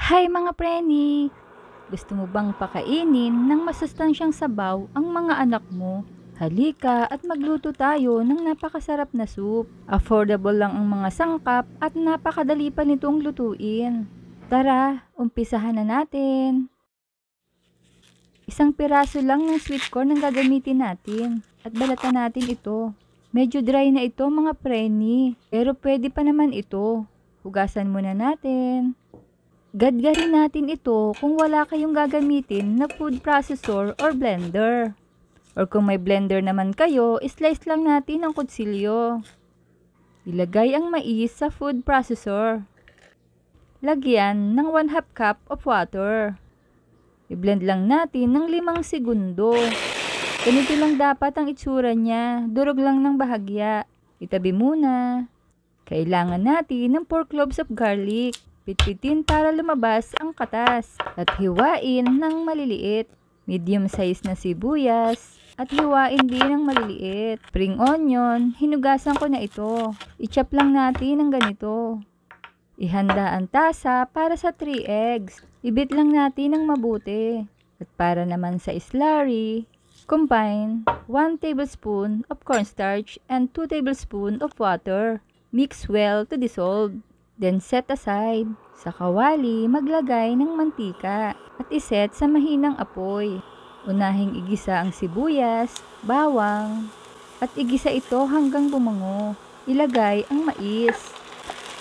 Hi mga preni! Gusto mo bang pakainin ng masustansyang sabaw ang mga anak mo? Halika at magluto tayo ng napakasarap na soup. Affordable lang ang mga sangkap at napakadali pa nitong lutuin. Tara, umpisahan na natin. Isang piraso lang ng sweet corn ang gagamitin natin at balatan natin ito. Medyo dry na ito mga preni, pero pwede pa naman ito. Hugasan muna natin. Gadgarin natin ito kung wala kayong gagamitin na food processor or blender. Or kung may blender naman kayo, slice lang natin ang kutsilyo. Ilagay ang mais sa food processor. Lagyan ng 1/2 cup of water. I-blend lang natin ng 5 segundo. Ganito lang dapat ang itsura niya, durog lang ng bahagya. Itabi muna. Kailangan natin ng 4 cloves of garlic. Pitpitin para lumabas ang katas at hiwain ng maliliit. Medium size na sibuyas at hiwain din ng maliliit. Spring onion, hinugasan ko na ito. I-chop lang natin ng ganito. Ihanda ang tasa para sa 3 eggs. Ibit lang natin ng mabuti. At para naman sa slurry, combine 1 tablespoon of cornstarch and 2 tablespoon of water. Mix well to dissolve. Then set aside. Sa kawali, maglagay ng mantika at iset sa mahinang apoy. Unahing igisa ang sibuyas, bawang, at igisa ito hanggang bumango. Ilagay ang mais.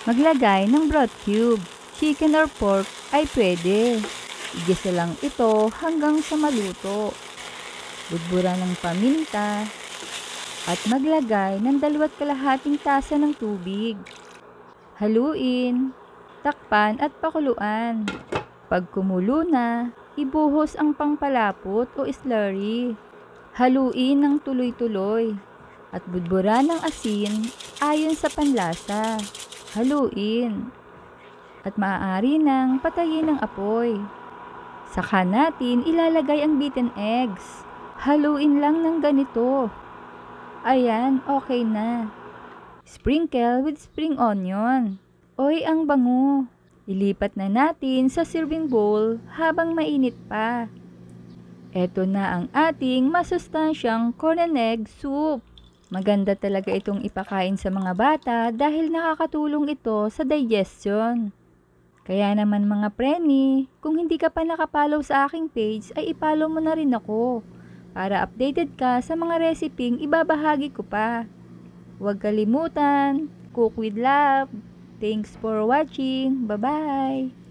Maglagay ng broth cube. Chicken or pork ay pwede. Igisa lang ito hanggang sa maluto. Budburan ng paminta at maglagay ng 2.5 tasa ng tubig. Haluin, takpan at pakuluan. Pag kumulo na, ibuhos ang pangpalapot o slurry. Haluin ng tuloy-tuloy at budburan ng asin ayon sa panlasa. Haluin at maaari nang patayin ng apoy. Saka natin ilalagay ang beaten eggs. Haluin lang ng ganito. Ayan, okay na. Sprinkle with spring onion. Oy, ang bango. Ilipat na natin sa serving bowl habang mainit pa. Eto na ang ating masustansyang corn and egg soup. Maganda talaga itong ipakain sa mga bata dahil nakakatulong ito sa digestion. Kaya naman mga preni, kung hindi ka pa nakapollow sa aking page ay ipollow mo na rin ako para updated ka sa mga reseping ibabahagi ko pa. Huwag kalimutan, cook with love. Thanks for watching. Bye-bye!